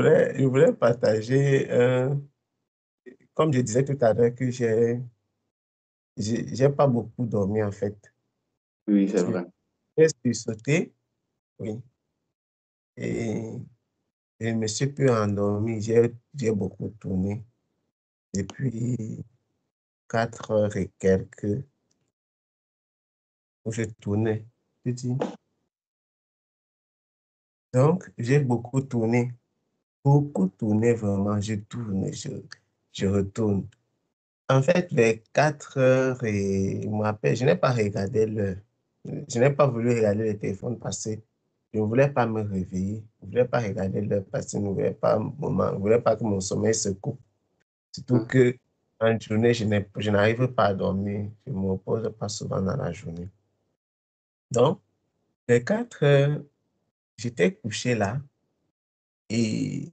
je voulais partager, comme je disais tout à l'heure, que j'ai pas beaucoup dormi en fait. Oui, c'est vrai. J'ai sauté, oui, et je me suis plus endormi. J'ai beaucoup tourné depuis 4 heures et quelques où je tournais. Je dis. Donc, j'ai beaucoup tourné vraiment. Je tourne, je retourne. En fait, vers 4 heures et je me rappelle, je n'ai pas regardé l'heure. Je n'ai pas voulu regarder le téléphone parce que je ne voulais pas me réveiller. Je ne voulais pas regarder l'heure parce que je ne voulais pas, je ne voulais pas que mon sommeil se coupe. Surtout Hum. que en journée, je n'arrive pas à dormir. Je ne me repose pas souvent dans la journée. Donc, vers 4 heures, j'étais couché là et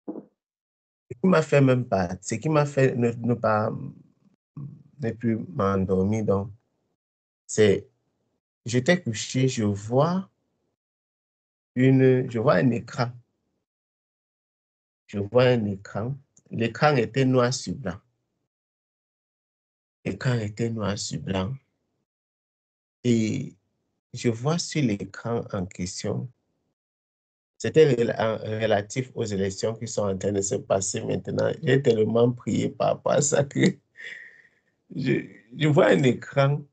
ce qui m'a fait ne pas ne plus m'endormir, donc, c'est, j'étais couché, je vois un écran. Je vois un écran. L'écran était noir sur blanc. L'écran était noir sur blanc. Et je vois sur l'écran en question, c'était relatif aux élections qui sont en train de se passer maintenant. J'ai tellement prié par rapport à ça que je, je vois un écran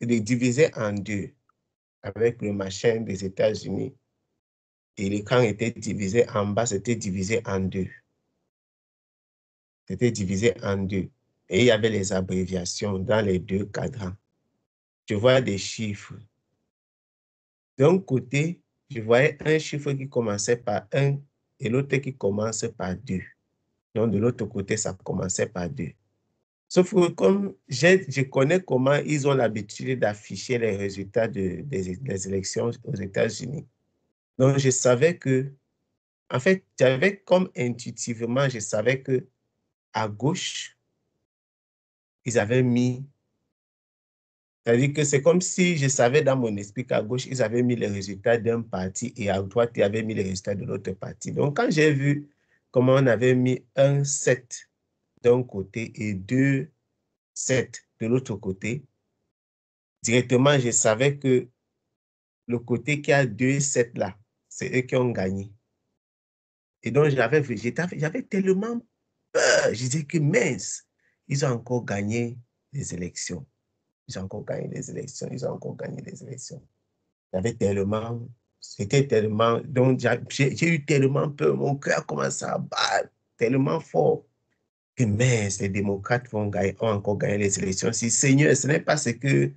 divisé en deux, avec le machin des États-Unis. Et l'écran était divisé en bas, c'était divisé en deux. C'était divisé en deux. Et il y avait les abréviations dans les deux cadrans. Je vois des chiffres. D'un côté, je voyais un chiffre qui commençait par 1 et l'autre qui commence par 2. Donc, de l'autre côté, ça commençait par 2. Sauf que comme je connais comment ils ont l'habitude d'afficher les résultats des élections aux États-Unis. Donc, je savais que, en fait, j'avais comme intuitivement, je savais que à gauche, ils avaient mis, c'est-à-dire que c'est comme si je savais dans mon esprit qu'à gauche, ils avaient mis les résultats d'un parti et à droite, ils avaient mis les résultats de l'autre parti. Donc, quand j'ai vu comment on avait mis un 7 d'un côté et 2 7 de l'autre côté, directement, je savais que le côté qui a 2 7 là, c'est eux qui ont gagné. Et donc, j'avais tellement peur. Je disais que mince, ils ont encore gagné les élections. Ils ont encore gagné les élections. Ils ont encore gagné les élections. C'était tellement, donc j'ai eu tellement peur. Mon cœur a commencé à battre tellement fort que mince, les démocrates ont encore gagné les élections. Si Seigneur, ce n'est pas ce que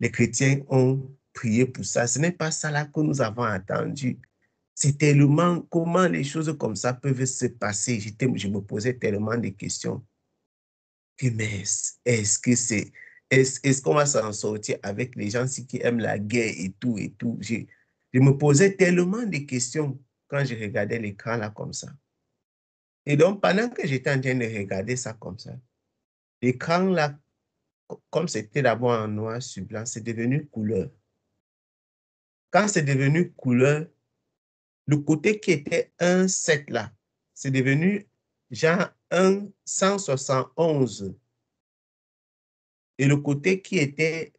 les chrétiens ont prié pour ça. Ce n'est pas ça là que nous avons attendu. C'est tellement comment les choses comme ça peuvent se passer. Je me posais tellement de questions. Que mais est-ce qu'on va s'en sortir avec les gens qui aiment la guerre et tout et tout? Je me posais tellement de questions quand je regardais l'écran là comme ça. Et donc, pendant que j'étais en train de regarder ça comme ça, l'écran là, comme c'était d'abord en noir sur blanc, c'est devenu couleur. Quand c'est devenu couleur, le côté qui était 1,7 là, c'est devenu genre 1,171. Et le côté qui était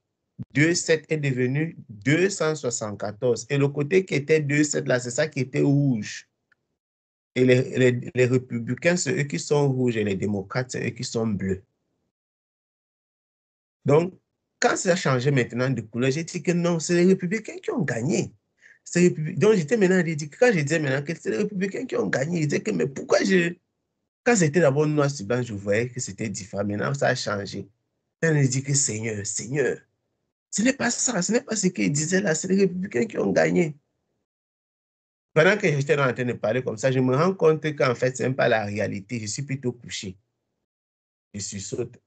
2,7 est devenu 274. Et le côté qui était 2,7 là, c'est ça qui était rouge. Et les républicains, c'est eux qui sont rouges et les démocrates, c'est eux qui sont bleus. Donc, quand ça a changé maintenant de couleur, j'ai dit que non, c'est les républicains qui ont gagné. Donc, j'étais maintenant dit quand je disais maintenant que c'est les républicains qui ont gagné, je disais que mais pourquoi quand c'était d'abord noir sur blanc, je voyais que c'était différent. Maintenant, ça a changé. On a dit que Seigneur, Seigneur, ce n'est pas ça, ce n'est pas ce qu'ils disaient là, c'est les républicains qui ont gagné. Pendant que j'étais en train de parler comme ça, je me rends compte qu'en fait, ce n'est pas la réalité, je suis plutôt couché. Je suis sauté.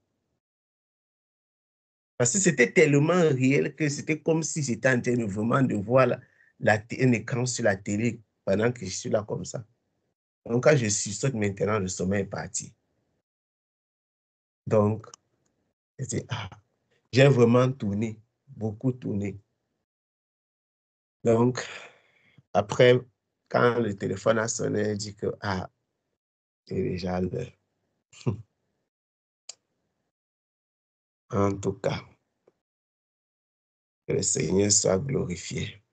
Parce que c'était tellement réel que c'était comme si j'étais en train de vraiment de voir un écran sur la télé pendant que je suis là comme ça. Donc, quand je suis sauté maintenant, le sommeil est parti. Donc, j'ai vraiment tourné, beaucoup tourné. Donc, Après, quand le téléphone a sonné, elle dit que, ah, c'est déjà l'heure. En tout cas, que le Seigneur soit glorifié.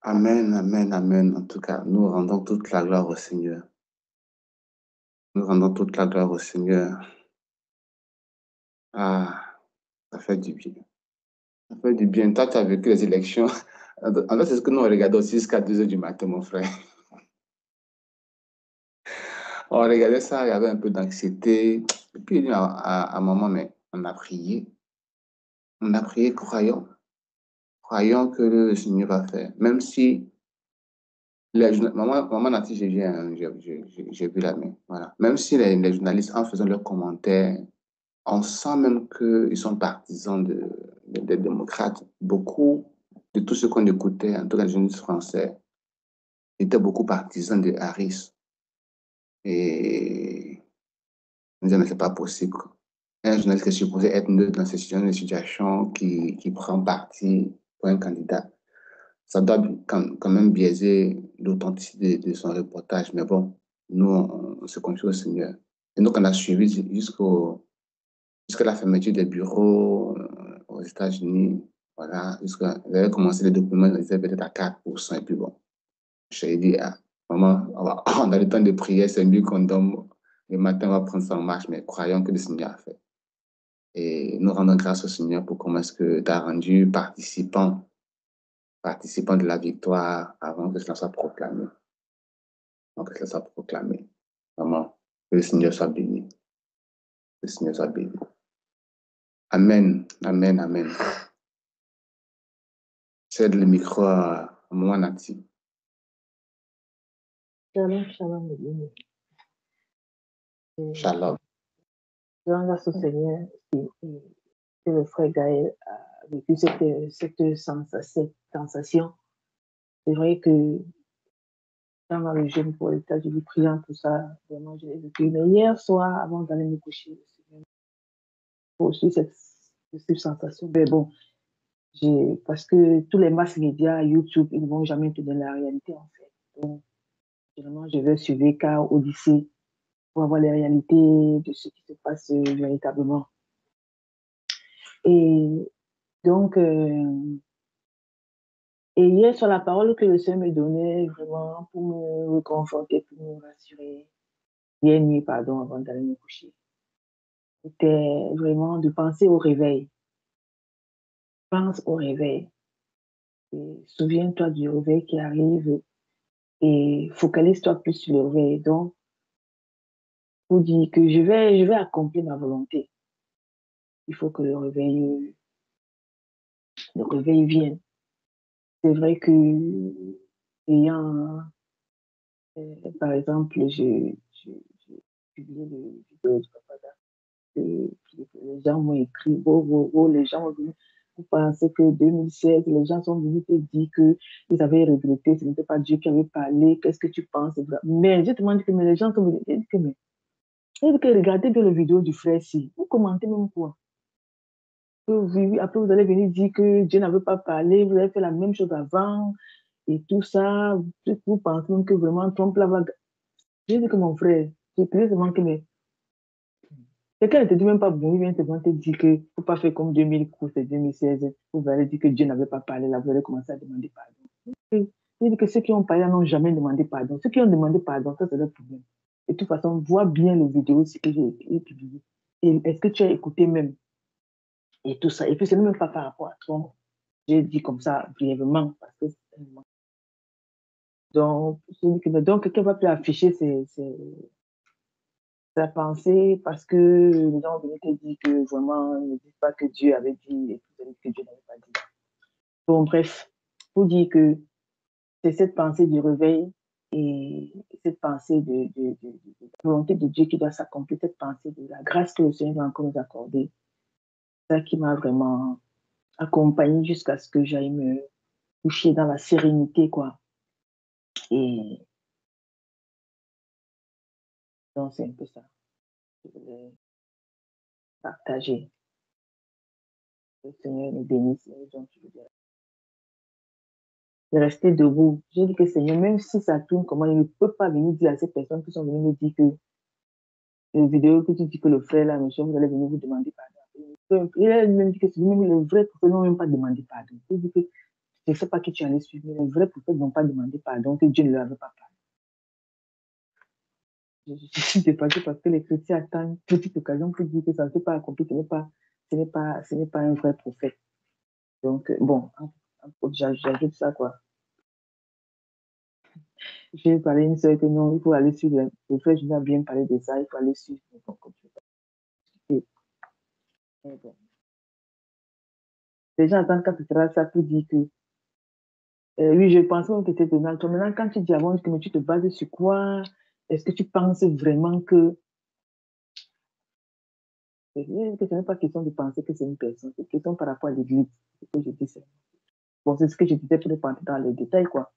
Amen, amen, amen. En tout cas, nous rendons toute la gloire au Seigneur. Nous rendons toute la gloire au Seigneur. Ah, ça fait du bien. Ça fait du bien. Toi, tu as vécu les élections. En fait, c'est ce que nous on regardait aussi jusqu'à 2 heures du matin, mon frère. On regardait ça, il y avait un peu d'anxiété. Et puis, à un moment, mais on a prié. On a prié, croyant. Croyant que le Seigneur va faire. Même si maman Nati, j'ai vu la main. Voilà. Même si les journalistes, en faisant leurs commentaires, on sent même qu'ils sont partisans des démocrates. Beaucoup de tout ce qu'on écoutait, en tout cas les journalistes français, étaient beaucoup partisans de Harris. Et on disait, mais c'est pas possible. Un journaliste qui est supposé être neutre dans ces situations, qui prend parti pour un candidat, ça doit quand même biaiser l'authenticité de son reportage. Mais bon, nous, on se confie au Seigneur. Et donc, on a suivi jusqu'à la fermeture des bureaux aux États-Unis. Voilà, ils avaient commencé les documents, ils étaient peut-être à 4%. Et puis bon, j'ai dit, ah, maman, on a le temps de prier, c'est mieux qu'on dorme. Le matin, on va prendre ça en marche, mais croyons que le Seigneur a fait. Et nous rendons grâce au Seigneur pour comment est-ce que tu as rendu participant de la victoire avant que cela soit proclamé. Avant que cela soit proclamé. Vraiment, que le Seigneur soit béni. Que le Seigneur soit béni. Amen, amen, amen. Cède le micro à Maman Nati. Shalom, shalom, les bien. Shalom. Je rends grâce au Seigneur que le frère Gaël a vécu cette sensation. C'est vrai que dans ma région pour les États-Unis, priant tout ça, vraiment, je l'ai vécu. Mais hier soir, avant d'aller me coucher, le Seigneur m'a aussi cette sensation. Mais bon, parce que tous les masses médias, YouTube, ils ne vont jamais te donner la réalité, en fait. Donc, généralement, je vais sur VK, Odyssée, pour avoir les réalités de ce qui se passe véritablement. Et donc, et hier, sur la parole que le Seigneur me donnait, vraiment, pour me reconforter, pour me rassurer, hier nuit, pardon, avant d'aller me coucher, c'était vraiment de penser au réveil. Pense au réveil. Et souviens-toi du réveil qui arrive et focalise-toi plus sur le réveil. Donc, pour dire que je vais accomplir ma volonté. Il faut que le réveil vienne. C'est vrai que, ayant, par exemple, j'ai publié des vidéos de Papa les gens m'ont écrit, les gens ont venu, vous pensez que 2016, les gens sont venus te dire qu'ils avaient regretté, ce n'était pas Dieu qui avait parlé, qu'est-ce que tu penses? Mais je te demande que mais les gens sont venus te dire que, mais, regardez bien la vidéo du frère ici, vous commentez même quoi? Après, vous allez venir dire que Dieu n'avait pas parlé, vous avez fait la même chose avant, et tout ça, vous pensez même que vraiment Trump là va. J'ai dit que mon frère, j'ai prié seulement que mais quelqu'un ne te dit même pas bon, il vient te dire qu'il ne faut pas faire comme 2012 et 2016. Vous allez dire que Dieu n'avait pas parlé, là, vous allez commencer à demander pardon. Il dit que ceux qui ont parlé n'ont jamais demandé pardon. Ceux qui ont demandé pardon, ça c'est leur problème. Et de toute façon, vois bien les vidéos que j'ai publiées. Et est-ce que tu as écouté même? Et tout ça. Et puis, c'est même pas par rapport à toi. J'ai dit comme ça brièvement parce que donc, j'ai dit que donc quelqu'un va plus afficher sa pensée parce que les gens venaient te dire que vraiment, ne disent pas que Dieu avait dit et que Dieu n'avait pas dit. Bon, bref, pour dire que c'est cette pensée du réveil et cette pensée de la volonté de Dieu qui doit s'accomplir, cette pensée de la grâce que le Seigneur va encore nous accorder, ça qui m'a vraiment accompagnée jusqu'à ce que j'aille me coucher dans la sérénité, quoi. Et Donc, c'est un peu ça. Je voulais partager. Le Seigneur nous bénisse. Donc, je veux dire, de rester debout. J'ai dit que Seigneur, même si ça tourne, comment il ne peut pas venir dire à ces personnes qui sont venues me dire que les vidéos que tu dis que le frère là, monsieur, vous allez venir vous demander pardon. Il a même dit que c'est même les vrais prophètes n'ont même pas demandé pardon. Il dit que je ne sais pas qui tu allais suivre, mais les vrais prophètes n'ont pas demandé pardon, que Dieu ne leur avait pas parlé. Je suis dépassée parce que les chrétiens attendent une petite occasion pour dire que ça ne s'est pas accompli, ce n'est pas un vrai prophète. Donc, bon, j'ajoute ça, quoi. J'ai parlé à une soeur que non, il faut aller suivre. Le frère Julien a bien parlé de ça, il faut aller suivre. Bon. Les gens attendent quand ce sera ça pour dire que oui, je pensais même que c'était Donald Trump. Maintenant, quand tu dis avant, mais tu te bases sur quoi? Est-ce que tu penses vraiment que ce n'est pas question de penser que c'est une personne, c'est question par rapport à l'Église. C'est ce que je dis. Bon, c'est ce que je disais pour ne pas entrer dans les détails, quoi.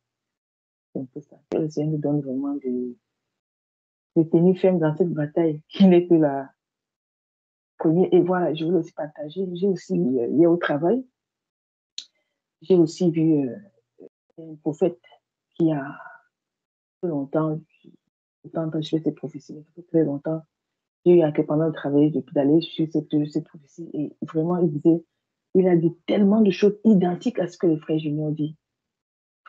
C'est un peu ça. Que le Seigneur nous donne vraiment de tenir ferme dans cette bataille qui n'est que la première. Et voilà, je voulais aussi partager. J'ai aussi, hier au travail, j'ai aussi vu un prophète qui a très longtemps, je fais cette prophéties, ça fait très longtemps. J'ai eu à que pendant de travailler, depuis d'aller sur cette prophétie. Et vraiment, il a dit tellement de choses identiques à ce que le frère Junior dit.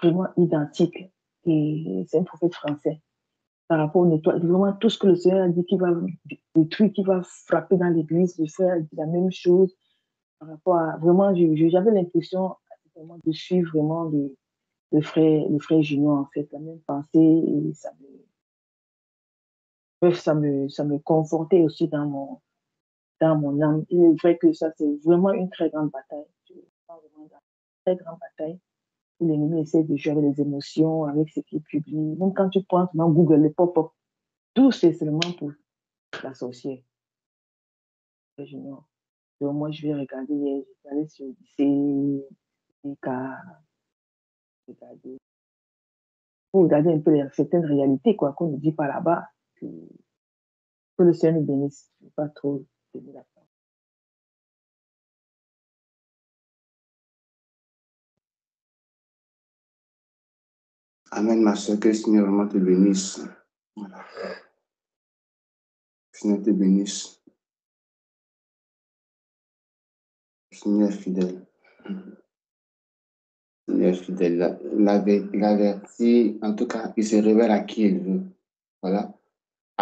Vraiment identiques. Et c'est un prophète français. Par rapport au nettoyage, vraiment tout ce que le Seigneur a dit qu'il va détruire, qu'il va frapper dans l'église, le frère a dit la même chose. Par rapport à, vraiment, j'avais l'impression de suivre vraiment le frère Junior, en fait, la même pensée. Et ça me confortait aussi dans mon âme. Il est vrai que ça, c'est vraiment une très grande bataille. Vraiment une très grande bataille où l'ennemi essaie de jouer avec les émotions, avec ce qu'il publie. Même quand tu prends dans Google, les pop-up, tout c'est seulement pour la sorcière. Junior. Donc, moi, je vais regarder, je vais aller sur Odyssée, pour regarder un peu certaines réalités, quoi, qu'on ne dit pas là-bas. Que le Seigneur nous bénisse. Je ne vais pas trop donner la parole. Amen, ma soeur, que le Seigneur vraiment te bénisse. Voilà. Que le Seigneur te bénisse. Le Seigneur est fidèle. Le Seigneur est fidèle. Il avertit, en tout cas, il se révèle à qui il veut. Voilà.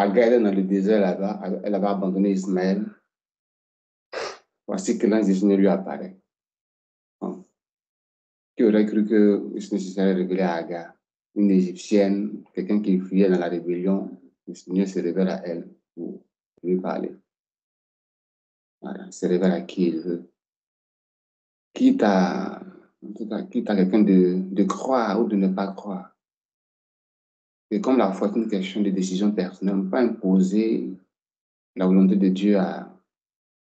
Agar est dans le désert là-bas, elle avait abandonné Ismaël. Voici que l'ange du Seigneur lui apparaît. Qui aurait cru que le Seigneur serait révélé à Agar, une Égyptienne, quelqu'un qui fuyait dans la rébellion, le Seigneur se révèle à elle pour lui parler. Voilà, il se révèle à qui il veut. Quitte à quelqu'un de croire ou de ne pas croire. Et comme la foi est une question de décision personnelle, on ne peut pas imposer la volonté de Dieu à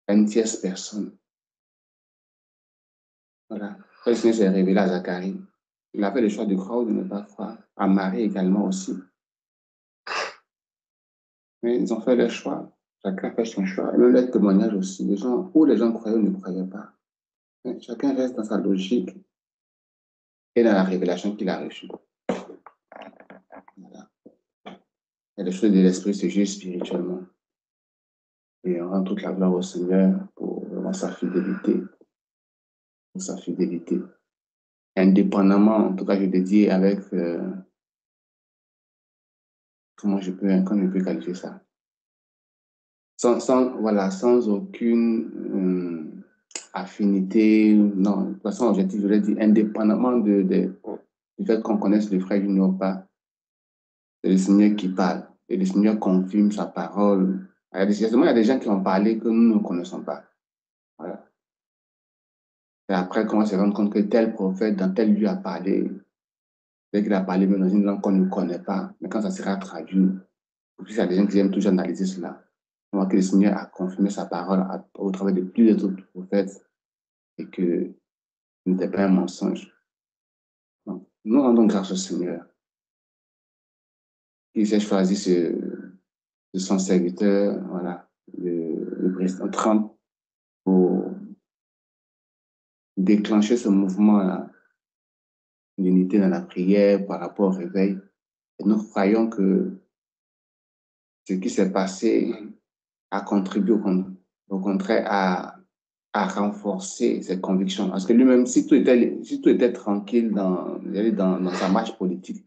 une tierce personne. Voilà. Le Seigneur s'est révélé à Zacharie. Il a fait le choix de croire ou de ne pas croire. À Marie également aussi. Mais ils ont fait leur choix. Chacun fait son choix. Et même les témoignages aussi. Les gens croyaient ou ne croyaient pas. Mais chacun reste dans sa logique et dans la révélation qu'il a reçue. Voilà. Et les choses de l'esprit se jugent spirituellement. Et on rend toute la gloire au Seigneur pour vraiment sa fidélité. Pour sa fidélité. Indépendamment, en tout cas, je le dis avec... comment je peux qualifier ça? Sans aucune affinité, non, de toute façon, objectif, je voulais dire, indépendamment du fait qu'on connaisse le frère Junior ou pas, c'est le Seigneur qui parle, et le Seigneur confirme sa parole. Il y a des gens qui ont parlé que nous ne connaissons pas. Voilà. Et après, quand on se rend compte que tel prophète dans tel lieu a parlé, dès qu'il a parlé même dans une langue qu'on ne connaît pas, mais quand ça sera traduit, il y a des gens qui aiment toujours analyser cela. Donc, que le Seigneur a confirmé sa parole au travers de plusieurs autres prophètes et que ce n'était pas un mensonge. Donc, nous rendons grâce au Seigneur qui s'est choisi son serviteur, voilà, le président Trump, pour déclencher ce mouvement d'unité dans la prière par rapport au réveil. Et nous croyons que ce qui s'est passé a contribué au contraire à renforcer ses convictions. Parce que lui-même, si tout était tranquille dans sa marche politique,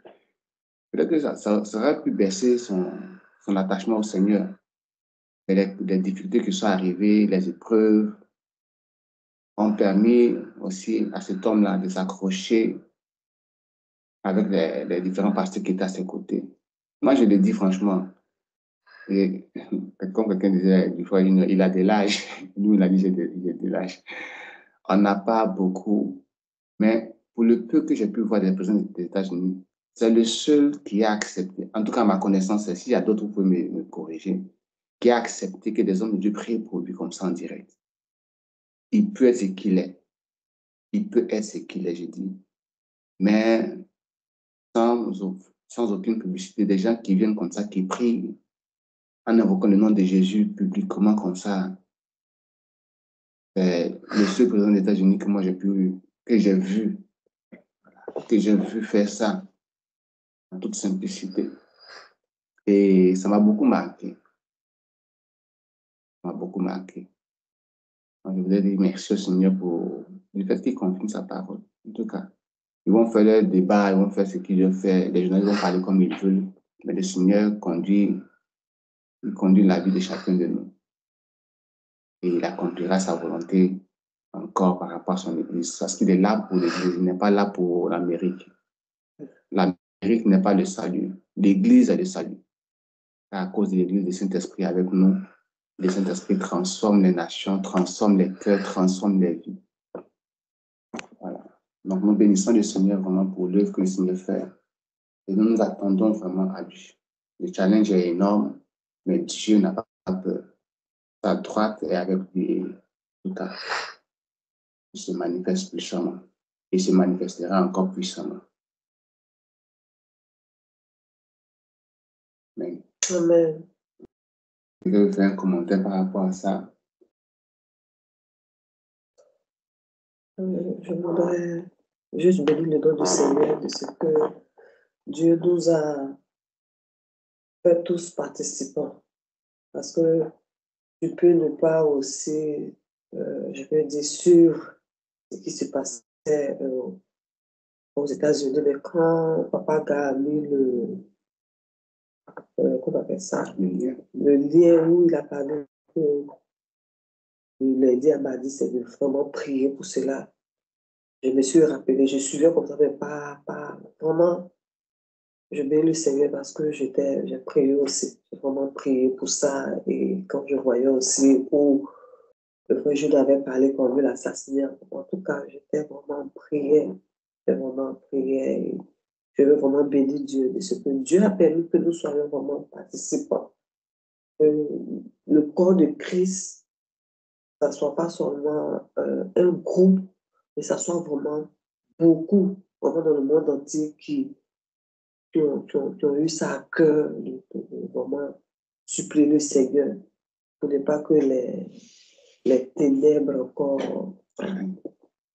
peut-être que ça aurait pu baisser son attachement au Seigneur. Et les difficultés qui sont arrivées, les épreuves, ont permis aussi à cet homme-là de s'accrocher avec les différents pasteurs qui étaient à ses côtés. Moi, je le dis franchement, et comme quelqu'un disait, des fois, il a de l'âge. Nous, il a dit, j'ai de l'âge. On n'a pas beaucoup, mais pour le peu que j'ai pu voir des présidents des États-Unis, c'est le seul qui a accepté, en tout cas à ma connaissance, s'il y a d'autres, vous pouvez me corriger, qui a accepté que des hommes de Dieu prient pour lui comme ça en direct. Il peut être ce qu'il est. Il peut être ce qu'il est, je dis. Mais sans aucune publicité, des gens qui viennent comme ça, qui prient en invoquant le nom de Jésus publiquement comme ça. C'est le seul président des États-Unis que moi que j'ai vu faire ça en toute simplicité. Et ça m'a beaucoup marqué. Ça m'a beaucoup marqué. Donc, je voudrais dire merci au Seigneur pour le fait qu'il confirme sa parole. En tout cas, ils vont faire leur débat, ils vont faire ce qu'ils veulent faire. Les journalistes vont parler comme ils veulent. Mais le Seigneur conduit la vie de chacun de nous. Et il accomplira sa volonté encore par rapport à son Église. Parce qu'il est là pour l'Église, il n'est pas là pour l'Amérique. L'Amérique n'est pas le salut. L'Église est le salut. À cause de l'Église, le Saint-Esprit avec nous, le Saint-Esprit transforme les nations, transforme les cœurs, transforme les vies. Voilà. Donc, nous bénissons le Seigneur vraiment pour l'œuvre que le Seigneur fait. Et nous nous attendons vraiment à lui. Le challenge est énorme, mais Dieu n'a pas peur. Sa droite est avec lui. En tout cas, il se manifeste puissamment. Il se manifestera encore puissamment. Amen. Amen. Je vais faire un commentaire par rapport à ça. Je voudrais juste bénir le nom du Seigneur de ce que Dieu nous a fait tous participants. Parce que tu peux ne pas aussi, je peux dire, sur ce qui se passait aux États-Unis, mais quand Papa Gars a mis comment on appelle ça, le lien où il a parlé que lundi, elle m'a dit, c'est de vraiment prier pour cela. Je me suis rappelé, je suivais comme ça, mais pas vraiment. Je bénis le Seigneur parce que j'ai prié aussi. J'ai vraiment prié pour ça. Et quand je voyais aussi où le frère Jules avait parlé qu'on veut l'assassiner, en tout cas, j'étais vraiment en prière. J'étais vraiment en prière. Et je veux vraiment bénir Dieu de ce que Dieu a permis que nous soyons vraiment participants. Le corps de Christ, ça ne soit pas seulement un groupe, mais ça soit vraiment beaucoup, vraiment dans le monde entier qui ont eu ça à cœur de vraiment supplier le Seigneur pour ne pas que les ténèbres encore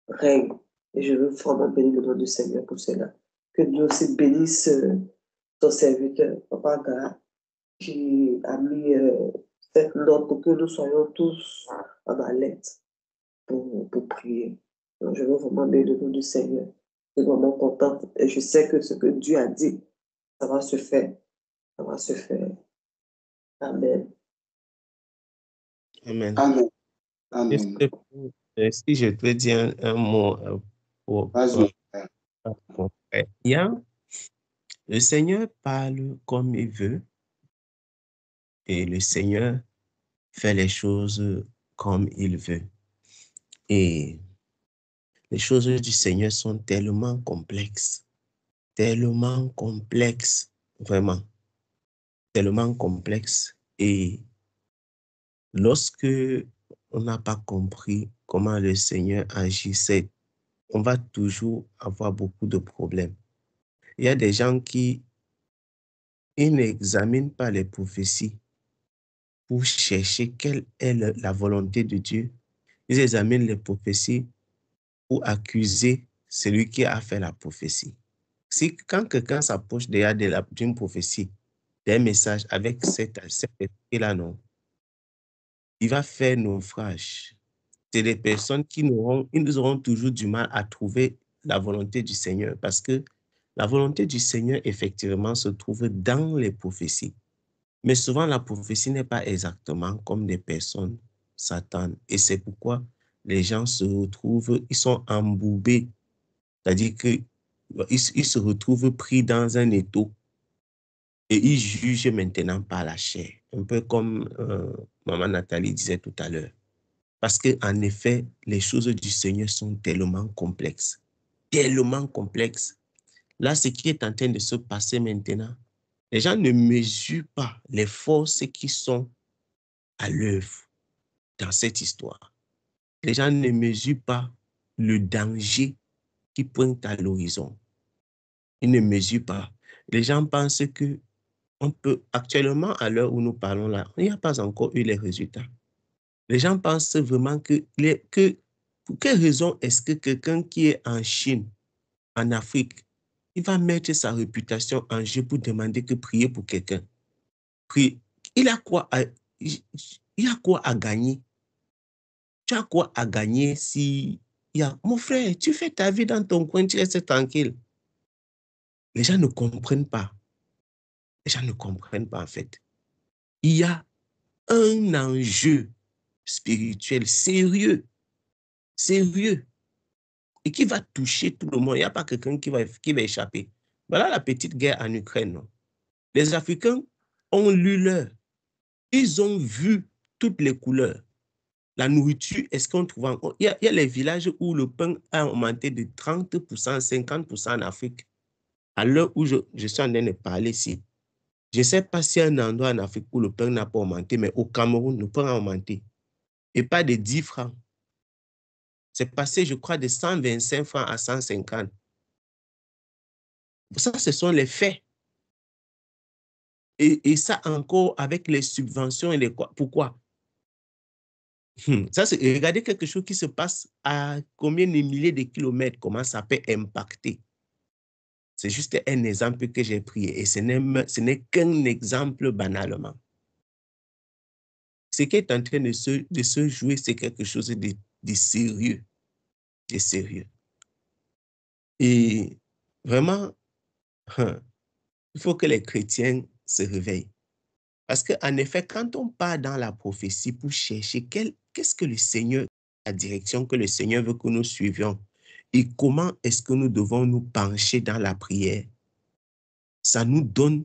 règnent. Et je veux vraiment bénir le nom du Seigneur pour cela. Que Dieu aussi bénisse son serviteur, Papa Gara, qui a mis cette note pour que nous soyons tous en alerte pour prier. Donc, je veux vraiment bénir le nom du Seigneur. Je suis vraiment contente et je sais que ce que Dieu a dit, ça va se faire. Ça va se faire. Amen. Amen. Amen. Amen. Si je peux dire un mot pour mon frère, le Seigneur parle comme il veut et le Seigneur fait les choses comme il veut. Et les choses du Seigneur sont tellement complexes, vraiment, tellement complexes. Et lorsque on n'a pas compris comment le Seigneur agissait, on va toujours avoir beaucoup de problèmes. Il y a des gens qui ils n'examinent pas les prophéties. pour chercher quelle est la volonté de Dieu. Ils examinent les prophéties pour accuser celui qui a fait la prophétie. Si quand quelqu'un s'approche déjà d'une prophétie, d'un message avec cet esprit-là, non, il va faire naufrage. C'est des personnes qui ils auront toujours du mal à trouver la volonté du Seigneur parce que la volonté du Seigneur, effectivement, se trouve dans les prophéties. Mais souvent, la prophétie n'est pas exactement comme des personnes s'attendent. Et c'est pourquoi les gens se retrouvent, ils sont embourbés. C'est-à-dire qu'ils se retrouvent pris dans un étau et ils jugent maintenant par la chair. Un peu comme Maman Nathalie disait tout à l'heure. Parce qu'en effet, les choses du Seigneur sont tellement complexes. Tellement complexes. Là, ce qui est en train de se passer maintenant, les gens ne mesurent pas les forces qui sont à l'œuvre dans cette histoire. Les gens ne mesurent pas le danger qui pointe à l'horizon. Ils ne mesurent pas. Les gens pensent que on peut, actuellement, à l'heure où nous parlons là, il n'y a pas encore eu les résultats. Les gens pensent vraiment pour quelle raison est-ce que quelqu'un qui est en Chine, en Afrique, il va mettre sa réputation en jeu pour demander que prier pour quelqu'un? Il a quoi à gagner? Tu as quoi à gagner si... Mon frère, tu fais ta vie dans ton coin, tu restes tranquille. Les gens ne comprennent pas. Les gens ne comprennent pas, en fait. Il y a un enjeu spirituel sérieux, sérieux, et qui va toucher tout le monde. Il n'y a pas quelqu'un qui va échapper. Voilà la petite guerre en Ukraine. Non? Les Africains ont lu l'heure. Ils ont vu toutes les couleurs. La nourriture, est-ce qu'on trouve encore... Il y a les villages où le pain a augmenté de 30%, 50% en Afrique. À l'heure où je suis en train de parler ici, je ne sais pas s'il y a un endroit en Afrique où le pain n'a pas augmenté, mais au Cameroun, le pain a augmenté. Et pas de 10 francs. C'est passé, je crois, de 125 francs à 150. Ça, ce sont les faits. Et ça encore avec les subventions et les quoi. Pourquoi? Ça, regardez quelque chose qui se passe à combien de milliers de kilomètres, comment ça peut impacter. C'est juste un exemple que j'ai pris et ce n'est qu'un exemple banalement. Ce qui est en train de se jouer, c'est quelque chose de sérieux. De sérieux. Et vraiment, il faut que les chrétiens se réveillent. Parce qu'en effet, quand on part dans la prophétie pour chercher qu'est-ce que le Seigneur, la direction que le Seigneur veut que nous suivions, et comment est-ce que nous devons nous pencher dans la prière, ça nous donne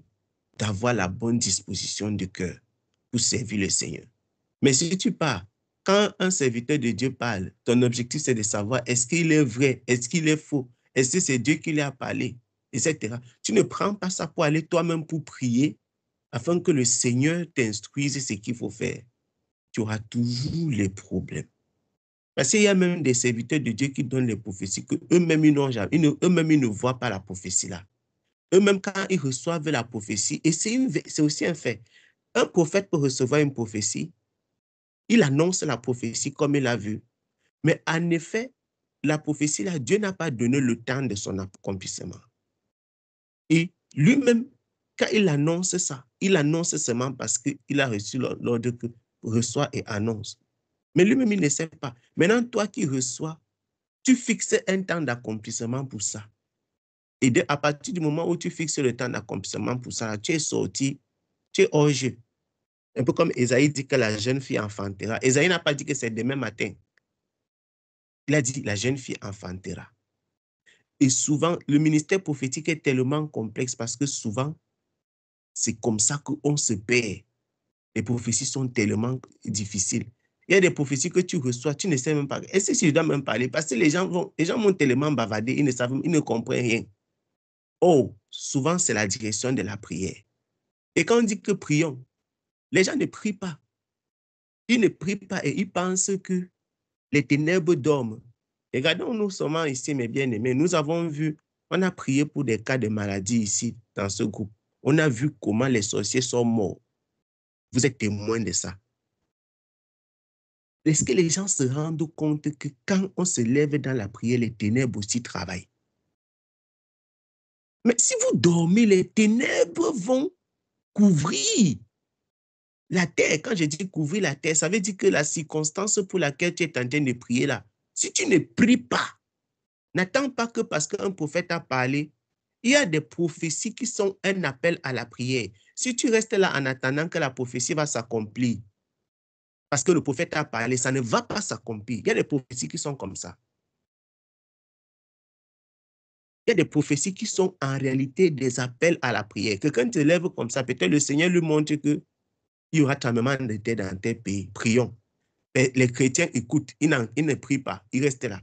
d'avoir la bonne disposition de cœur pour servir le Seigneur. Mais si tu pars, quand un serviteur de Dieu parle, ton objectif c'est de savoir est-ce qu'il est vrai, est-ce qu'il est faux, est-ce que c'est Dieu qui lui a parlé, etc. Tu ne prends pas ça pour aller toi-même pour prier afin que le Seigneur t'instruise ce qu'il faut faire. Tu auras toujours les problèmes. Parce qu'il y a même des serviteurs de Dieu qui donnent les prophéties que eux-mêmes ils ne voient pas la prophétie là. Eux-mêmes, quand ils reçoivent la prophétie, et c'est aussi un fait, un prophète peut recevoir une prophétie, il annonce la prophétie comme il l'a vu. Mais en effet, la prophétie, là, Dieu n'a pas donné le temps de son accomplissement. Et lui-même, quand il annonce ça, il annonce seulement parce qu'il a reçu l'ordre que reçoit et annonce. Mais lui-même, il ne sait pas. Maintenant, toi qui reçois, tu fixes un temps d'accomplissement pour ça. Et à partir du moment où tu fixes le temps d'accomplissement pour ça, tu es sorti, tu es hors jeu. Un peu comme Esaïe dit que la jeune fille enfantera. Esaïe n'a pas dit que c'est demain matin. Il a dit la jeune fille enfantera. Et souvent, le ministère prophétique est tellement complexe parce que souvent, c'est comme ça qu'on se perd. Les prophéties sont tellement difficiles. Il y a des prophéties que tu reçois, tu ne sais même pas. Est-ce que je dois même parler? Parce que les gens vont tellement bavarder, ils ne comprennent rien. Oh, souvent, c'est la direction de la prière. Et quand on dit que prions, les gens ne prient pas. Ils ne prient pas et ils pensent que les ténèbres dorment. Regardons-nous seulement ici, mes bien-aimés. Nous avons vu, on a prié pour des cas de maladie ici, dans ce groupe. On a vu comment les sorciers sont morts. Vous êtes témoin de ça. Est-ce que les gens se rendent compte que quand on se lève dans la prière, les ténèbres aussi travaillent? Mais si vous dormez, les ténèbres vont couvrir la terre. Quand je dis couvrir la terre, ça veut dire que la circonstance pour laquelle tu es en train de prier là, si tu ne pries pas, n'attends pas que parce qu'un prophète a parlé, il y a des prophéties qui sont un appel à la prière. Si tu restes là en attendant que la prophétie va s'accomplir, parce que le prophète a parlé, ça ne va pas s'accomplir. Il y a des prophéties qui sont comme ça. Il y a des prophéties qui sont en réalité des appels à la prière. Quelqu'un te lève comme ça, peut-être le Seigneur lui montre qu'il y aura tremblement de terre dans tel pays. Prions. Mais les chrétiens écoutent, ils ne prient pas, ils restent là.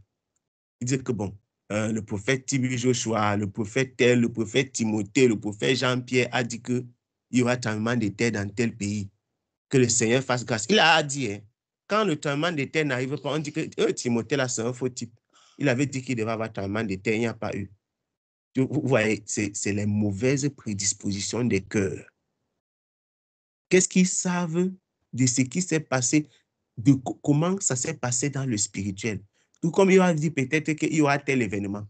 Ils disent que bon, le prophète Tibi Joshua, le prophète tel, le prophète Timothée, le prophète Jean-Pierre a dit qu'il y aura tremblement de terre dans tel pays. Que le Seigneur fasse grâce. Il a dit, hein, quand le tremblement de terre n'arrive pas, on dit que Timothée, là, c'est un faux type. Il avait dit qu'il devait avoir tremblement de terre, il n'y a pas eu. Vous voyez, c'est les mauvaises prédispositions des cœurs. Qu'est-ce qu'ils savent de ce qui s'est passé, de comment ça s'est passé dans le spirituel? Tout comme il a dit peut-être qu'il y aura tel événement.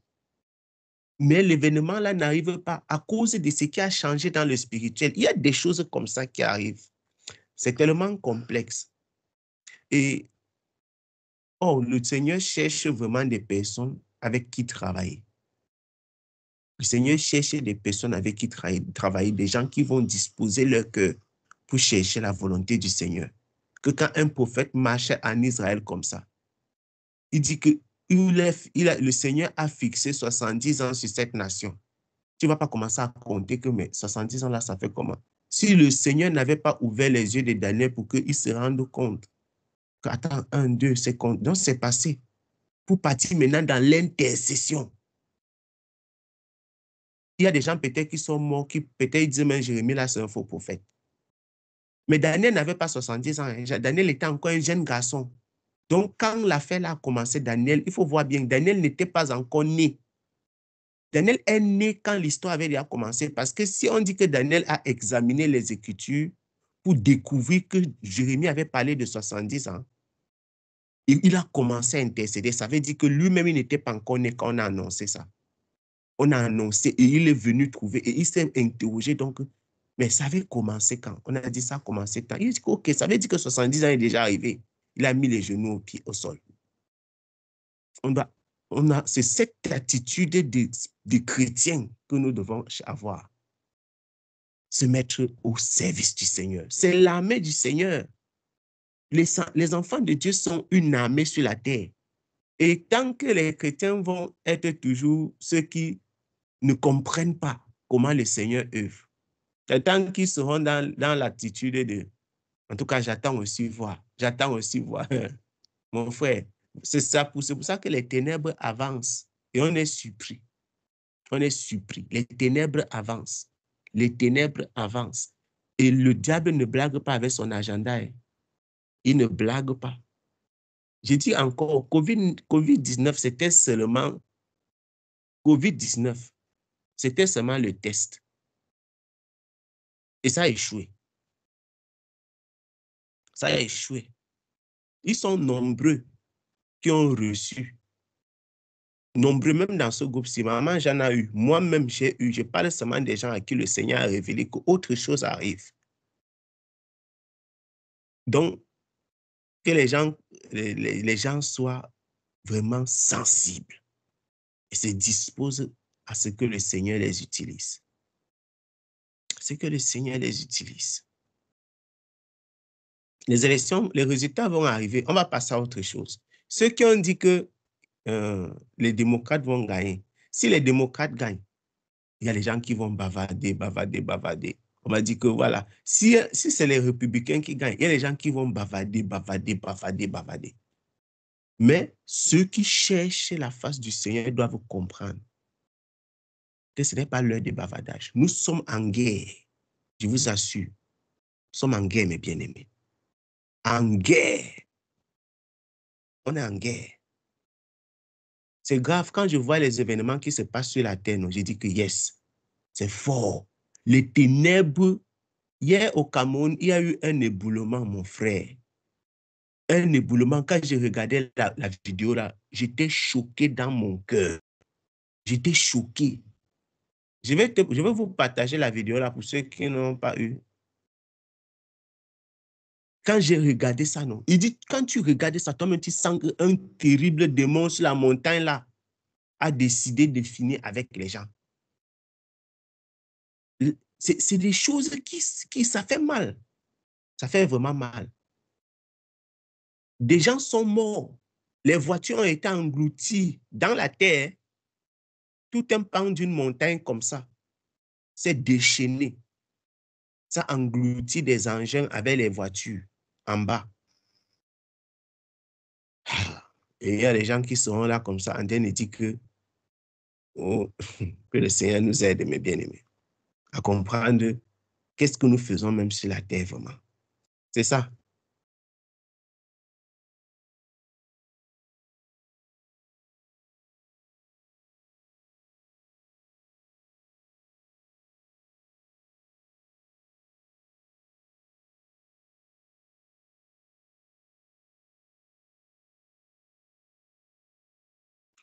Mais l'événement là n'arrive pas à cause de ce qui a changé dans le spirituel. Il y a des choses comme ça qui arrivent. C'est tellement complexe. Et le Seigneur cherche vraiment des personnes avec qui travailler. Le Seigneur cherche des personnes avec qui travailler, des gens qui vont disposer leur cœur pour chercher la volonté du Seigneur. Que quand un prophète marchait en Israël comme ça, il dit que le Seigneur a fixé 70 ans sur cette nation. Tu ne vas pas commencer à compter que mais 70 ans là, ça fait comment? Si le Seigneur n'avait pas ouvert les yeux de Daniel pour qu'il se rende compte que, attends, 1, 2, c'est compte. Donc, c'est passé. Pour partir maintenant dans l'intercession. Il y a des gens peut-être qui sont morts, qui peut-être disent, mais Jérémie, là, c'est un faux prophète. Mais Daniel n'avait pas 70 ans. Daniel était encore un jeune garçon. Donc, quand l'affaire a commencé, Daniel, il faut voir bien que Daniel n'était pas encore né. Daniel est né quand l'histoire avait déjà commencé. Parce que si on dit que Daniel a examiné les Écritures pour découvrir que Jérémie avait parlé de 70 ans, il a commencé à intercéder. Ça veut dire que lui-même, il n'était pas encore né quand on a annoncé ça. On a annoncé et il est venu trouver et il s'est interrogé donc, mais ça avait commencé quand? On a dit ça a commencé quand? Il dit ok, ça veut dire que 70 ans est déjà arrivé. Il a mis les genoux au sol. C'est cette attitude de chrétien que nous devons avoir. Se mettre au service du Seigneur. C'est l'armée du Seigneur. Les enfants de Dieu sont une armée sur la terre. Et tant que les chrétiens vont être toujours ceux qui ne comprennent pas comment le Seigneur œuvre, tant qu'ils seront dans l'attitude de... En tout cas, j'attends aussi voir. Mon frère, c'est pour ça que les ténèbres avancent. Et on est surpris. On est surpris. Les ténèbres avancent. Les ténèbres avancent. Et le diable ne blague pas avec son agenda. Hein. Il ne blague pas. Je dis encore, COVID-19, c'était seulement... COVID-19, c'était seulement le test. Et ça a échoué. Ça a échoué. Ils sont nombreux qui ont reçu. Nombreux même dans ce groupe. Si maman, j'en ai eu. Moi-même, j'ai eu. Je parle seulement des gens à qui le Seigneur a révélé qu'autre chose arrive. Donc, que les gens soient vraiment sensibles et se disposent à ce que le Seigneur les utilise. C'est que le Seigneur les utilise. Les élections, les résultats vont arriver. On va passer à autre chose. Ceux qui ont dit que les démocrates vont gagner. Si les démocrates gagnent, il y a les gens qui vont bavarder. On va dire que voilà, si c'est les républicains qui gagnent, il y a les gens qui vont bavarder. Mais ceux qui cherchent la face du Seigneur doivent comprendre que ce n'est pas l'heure de bavardage. Nous sommes en guerre, je vous assure. Nous sommes en guerre, mes bien-aimés. En guerre. On est en guerre. C'est grave quand je vois les événements qui se passent sur la terre. Non, je dis que yes, c'est fort. Les ténèbres Hier au Cameroun, il y a eu un éboulement, mon frère. Un éboulement. Quand j'ai regardé la vidéo là, j'étais choqué dans mon cœur. J'étais choqué. Je vais vous partager la vidéo là pour ceux qui n'ont pas eu. Quand j'ai regardé ça, non. Il dit, quand tu regardes ça, toi-même, tu sens qu'un terrible démon sur la montagne là a décidé de finir avec les gens. C'est des choses qui, ça fait mal. Ça fait vraiment mal. Des gens sont morts. Les voitures ont été englouties dans la terre. Tout un pan d'une montagne comme ça, c'est déchaîné. Ça engloutit des engins avec les voitures en bas. Et il y a des gens qui seront là comme ça en train de dire que, oh, que le Seigneur nous aide, mes bien-aimés, à comprendre qu'est-ce que nous faisons même sur la terre vraiment. C'est ça.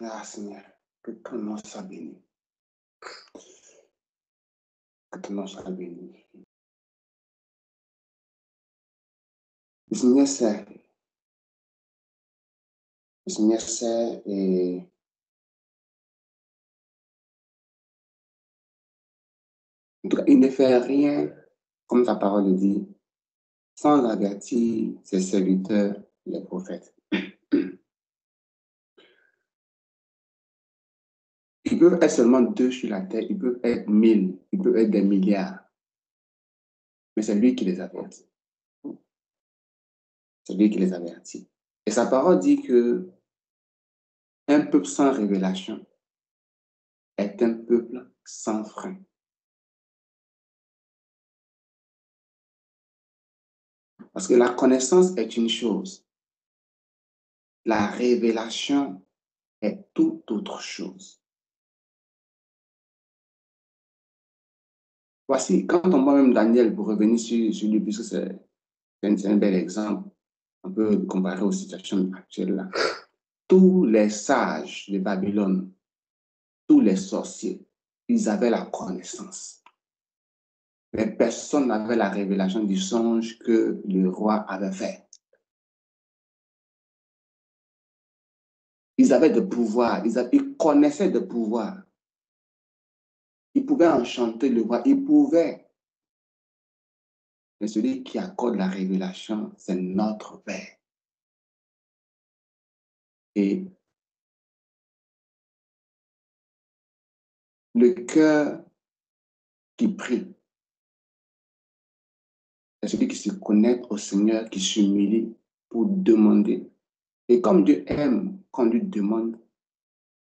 Ah, Seigneur, que ton nom soit béni. Que ton nom soit béni. Le Seigneur sait. Le Seigneur sait et en tout cas, il ne fait rien, comme ta parole le dit, sans avertir ses serviteurs, les prophètes. Ils peuvent être seulement 2 sur la terre, ils peuvent être 1000, ils peuvent être des milliards. Mais c'est lui qui les avertit. C'est lui qui les avertit. Et sa parole dit que un peuple sans révélation est un peuple sans frein. Parce que la connaissance est une chose. La révélation est toute autre chose. Voici, quand on voit même Daniel, pour revenir sur lui, puisque c'est un bel exemple, on peut le comparer aux situations actuelles là. Tous les sages de Babylone, tous les sorciers, ils avaient la connaissance. Mais personne n'avait la révélation du songe que le roi avait fait. Ils avaient de pouvoir, ils connaissaient de pouvoir. Ils pouvaient enchanter le roi, ils pouvaient. Mais celui qui accorde la révélation, c'est notre Père. Et le cœur qui prie, c'est celui qui se connecte au Seigneur, qui s'humilie pour demander. Et comme Dieu aime quand lui demande,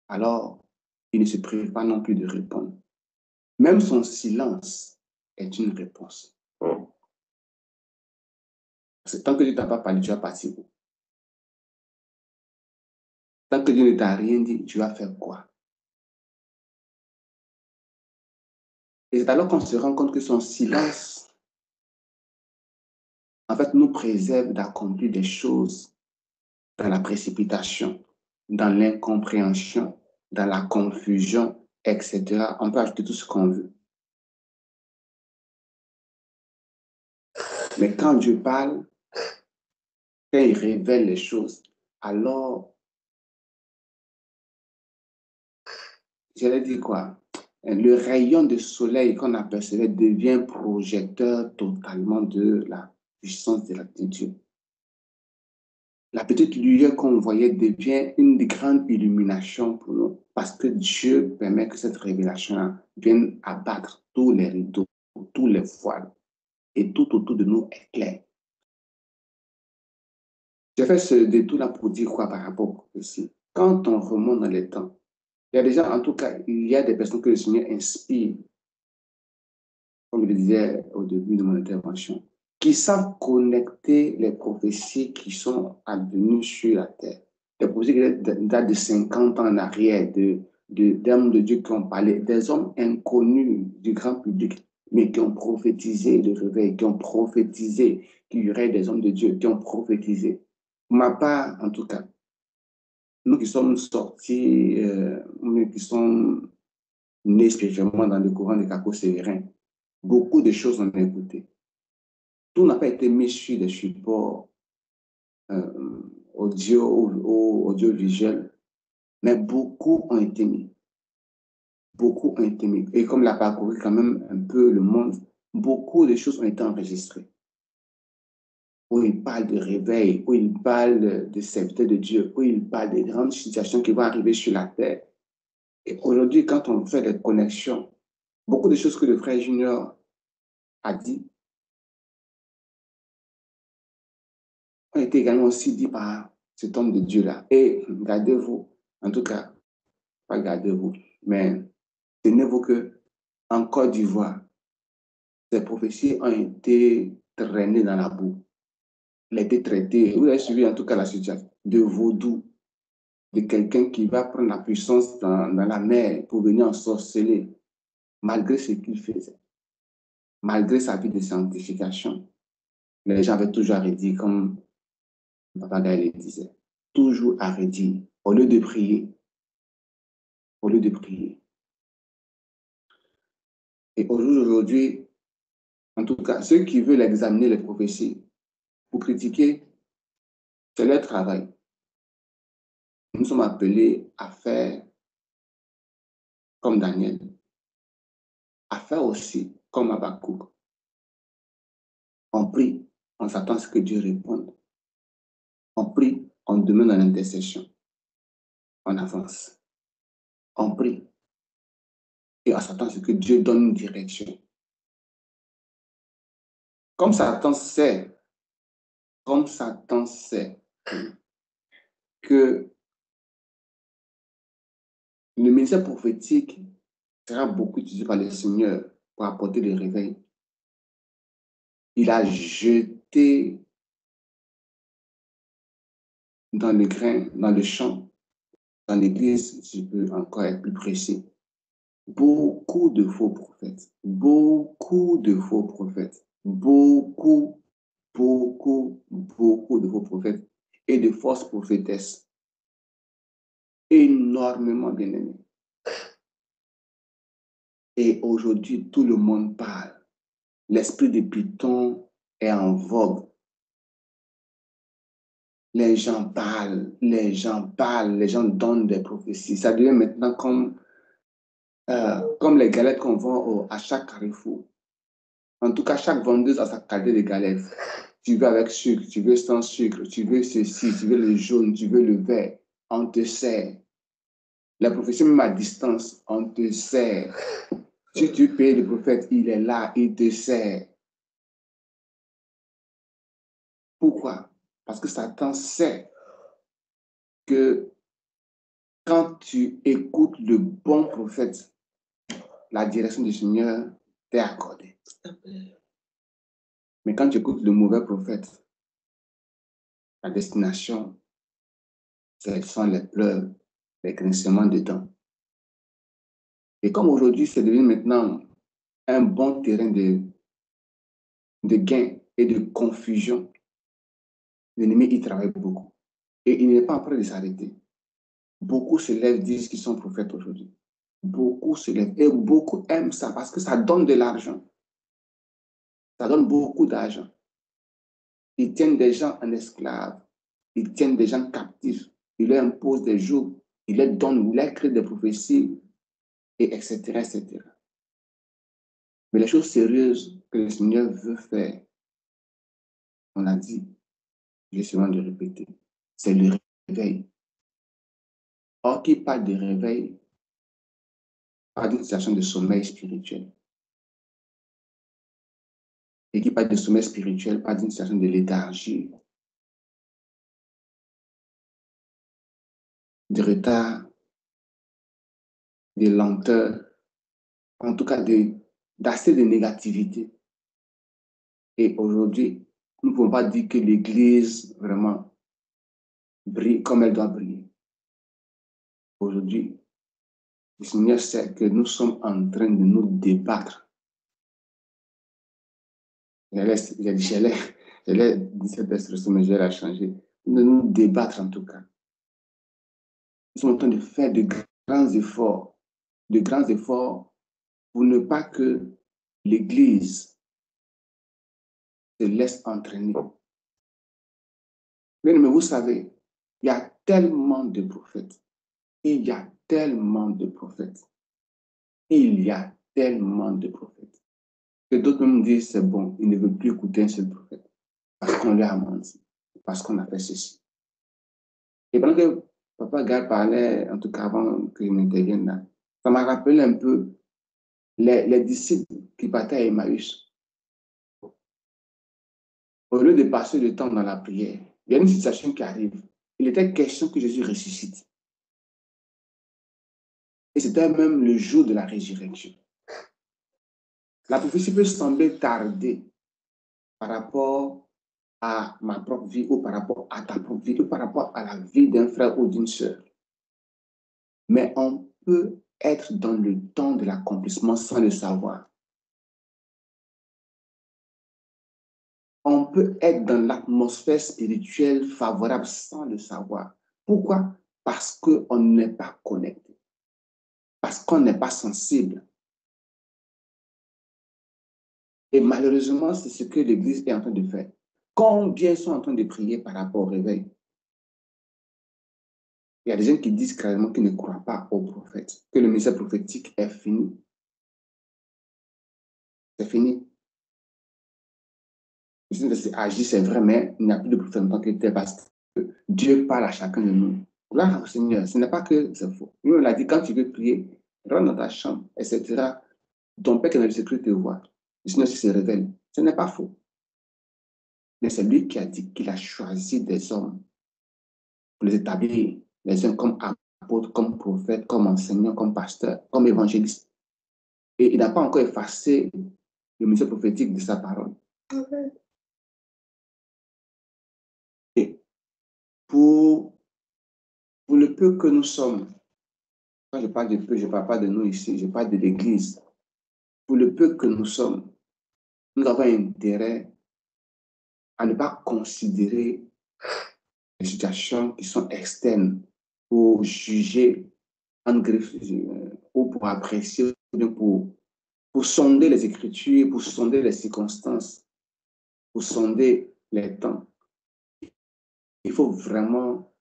alors il ne se prive pas non plus de répondre. Même son silence est une réponse. Parce que tant que Dieu ne t'a pas parlé, tu vas partir. Tant que Dieu ne t'a rien dit, tu vas faire quoi? Et c'est alors qu'on se rend compte que son silence, en fait, nous préserve d'accomplir des choses dans la précipitation, dans l'incompréhension, dans la confusion, etc. On peut ajouter tout ce qu'on veut. Mais quand Dieu parle, quand il révèle les choses, alors, j'allais dire quoi? Le rayon de soleil qu'on apercevait devient projecteur totalement de la puissance de Dieu. La petite lumière qu'on voyait devient une grande illumination pour nous parce que Dieu permet que cette révélation vienne abattre tous les rideaux, tous les voiles et tout autour de nous est clair. J'ai fait ce détour-là pour dire quoi par rapport à ceci. Quand on remonte dans les temps, il y a déjà, en tout cas, il y a des personnes que le Seigneur inspire, comme je le disais au début de mon intervention, qui savent connecter les prophéties qui sont advenues sur la terre. Des prophéties qui datent de 50 ans en arrière, d'hommes de Dieu qui ont parlé, des hommes inconnus du grand public, mais qui ont prophétisé le réveil, qui ont prophétisé qu'il y aurait des hommes de Dieu, qui ont prophétisé. Pour ma part, en tout cas, nous qui sommes sortis, nous qui sommes nés spirituellement dans le courant des Caco Sévérin, beaucoup de choses on a écouté. Tout n'a pas été mis sur des supports audiovisuels, mais beaucoup ont été mis. Beaucoup ont été mis. Et comme il a parcouru quand même un peu le monde, beaucoup de choses ont été enregistrées. Où il parle de réveil, où il parle de serviteur de Dieu, où il parle des grandes situations qui vont arriver sur la terre. Et aujourd'hui, quand on fait des connexions, beaucoup de choses que le frère Junior a dit ont été également aussi dit par cet homme de Dieu-là. Et gardez-vous, en tout cas, pas gardez-vous, mais tenez-vous que en Côte d'Ivoire, ces prophéties ont été traînées dans la boue. Elles ont été traitées. Vous avez suivi en tout cas la situation de vaudou, de quelqu'un qui va prendre la puissance dans la mer pour venir ensorceler, malgré ce qu'il faisait, malgré sa vie de sanctification. Les gens avaient toujours arrêté, comme Papa Gaël le disait, toujours arrêté, au lieu de prier, au lieu de prier. Et aujourd'hui, en tout cas, ceux qui veulent examiner les prophéties pour critiquer, c'est leur travail. Nous sommes appelés à faire comme Daniel, à faire aussi comme Habakkuk. On prie, on s'attend à ce que Dieu réponde. On prie, on demande en intercession. On avance. On prie et on s'attend à ce que Dieu donne une direction. Comme Satan sait que le ministère prophétique sera beaucoup utilisé par le Seigneur pour apporter le réveil, il a jeté dans le grain, dans le champ, dans l'église, si je peux encore être plus précis, beaucoup de faux prophètes, beaucoup de faux prophètes, beaucoup de faux prophètes et de fausses prophétesses, énormément bien aimés. Et aujourd'hui, tout le monde parle. L'esprit de Python est en vogue. Les gens parlent, les gens donnent des prophéties. Ça devient maintenant comme les galettes qu'on vend à chaque carrefour. En tout cas, chaque vendeuse a sa qualité de galettes. Tu veux avec sucre, tu veux sans sucre, tu veux ceci, tu veux le jaune, tu veux le vert. On te sert. La prophétie, même à distance, on te sert. Si tu payes le prophète, il est là, il te sert. Pourquoi? Parce que Satan sait que quand tu écoutes le bon prophète, la direction du Seigneur t'est accordée. Mais quand tu écoutes le mauvais prophète, la destination, ce sont les pleurs, les grincements de dents. Et comme aujourd'hui, c'est devenu maintenant un bon terrain de gain et de confusion, l'ennemi y travaille beaucoup. Et il n'est pas en train de s'arrêter. Beaucoup se lèvent, disent qu'ils sont prophètes aujourd'hui. Beaucoup se lèvent et beaucoup aiment ça parce que ça donne de l'argent. Ça donne beaucoup d'argent. Ils tiennent des gens en esclaves. Ils tiennent des gens captifs. Ils leur imposent des jours. Ils leur donnent, ils leur créent des prophéties, et etc., etc. Mais les choses sérieuses que le Seigneur veut faire, on a dit, j'ai souvent de répéter, c'est le réveil. Or, qui parle de réveil, parle d'une situation de sommeil spirituel. Et qui parle de sommeil spirituel, parle d'une situation de léthargie, de retard, de lenteur, en tout cas d'assez de négativité. Et aujourd'hui, nous ne pouvons pas dire que l'Église vraiment brille comme elle doit briller. Aujourd'hui, le Seigneur sait que nous sommes en train de nous débattre J'allais dire cette expression, mais je vais la changer. De nous débattre en tout cas. Nous sommes en train de faire de grands efforts pour ne pas que l'Église se laisse entraîner. Mais vous savez, il y a tellement de prophètes. Il y a tellement de prophètes. Il y a tellement de prophètes. Que d'autres me disent, c'est bon, ils ne veulent plus écouter un seul prophète. Parce qu'on lui a menti. Parce qu'on a fait ceci. Et pendant que Papa Gall parlait, en tout cas avant que je n'intervienne là, ça m'a rappelé un peu les disciples qui partaient à Emmaüs. Au lieu de passer le temps dans la prière, il y a une situation qui arrive. Il était question que Jésus ressuscite. Et c'était même le jour de la résurrection. La prophétie peut sembler tarder par rapport à ma propre vie ou par rapport à ta propre vie ou par rapport à la vie d'un frère ou d'une sœur. Mais on peut être dans le temps de l'accomplissement sans le savoir. On peut être dans l'atmosphère spirituelle favorable sans le savoir. Pourquoi? Parce qu'on n'est pas connecté. Parce qu'on n'est pas sensible. Et malheureusement, c'est ce que l'Église est en train de faire. Combien sont en train de prier par rapport au réveil? Il y a des gens qui disent carrément qu'ils ne croient pas aux prophètes, que le message prophétique est fini. C'est fini. C'est agir, c'est vrai, mais il n'y a plus de prophète en tant que tel parce que Dieu parle à chacun de nous. Là, au Seigneur, ce n'est pas que c'est faux. Lui, on l'a dit, quand tu veux prier, rentre dans ta chambre, etc. Ton Père qui est dans le secret te voit. Le Seigneur se révèle. Ce n'est pas faux. Mais c'est lui qui a dit qu'il a choisi des hommes pour les établir, les uns comme apôtres, comme prophètes, comme enseignants, comme pasteurs, comme évangélistes. Et il n'a pas encore effacé le message prophétique de sa parole. Et pour le peu que nous sommes, quand je parle de peu, je ne parle pas de nous ici, je parle de l'Église. Pour le peu que nous sommes, nous avons intérêt à ne pas considérer les situations qui sont externes pour juger, ou pour apprécier, pour sonder les Écritures, pour sonder les circonstances, pour sonder les temps. Il faut vraiment,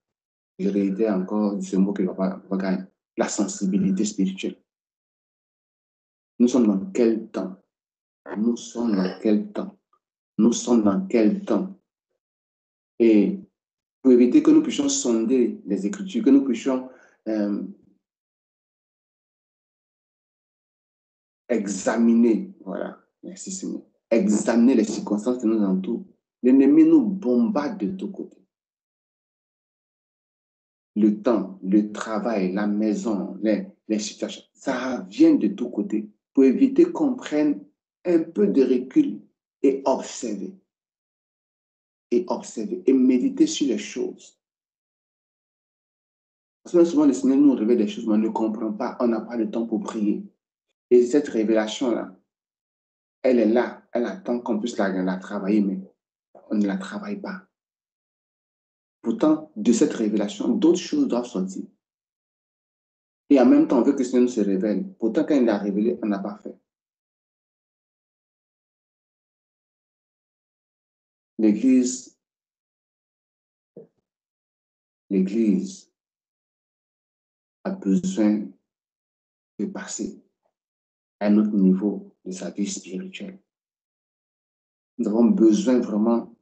je réitère encore ce mot que va gagner, la sensibilité spirituelle. Nous sommes dans quel temps? Nous sommes dans quel temps? Nous sommes dans quel temps? Et pour éviter que nous puissions sonder les Écritures, que nous puissions examiner, voilà, merci Seigneur, examiner les circonstances qui nous entourent. L'ennemi nous bombarde de tous côtés. Le temps, le travail, la maison, les situations, ça vient de tous côtés pour éviter qu'on prenne un peu de recul et observer. Et observer et méditer sur les choses. Parce que souvent, le Seigneur nous révèle des choses, mais on ne comprend pas, on n'a pas le temps pour prier. Et cette révélation-là, elle est là, elle attend qu'on puisse la travailler, mais on ne la travaille pas. Pourtant, de cette révélation, d'autres choses doivent sortir. Et en même temps, on veut que le Seigneur nous se révèle. Pourtant, quand il l'a révélé, on n'a pas fait. L'Église a besoin de passer à un autre niveau de sa vie spirituelle. Nous avons besoin vraiment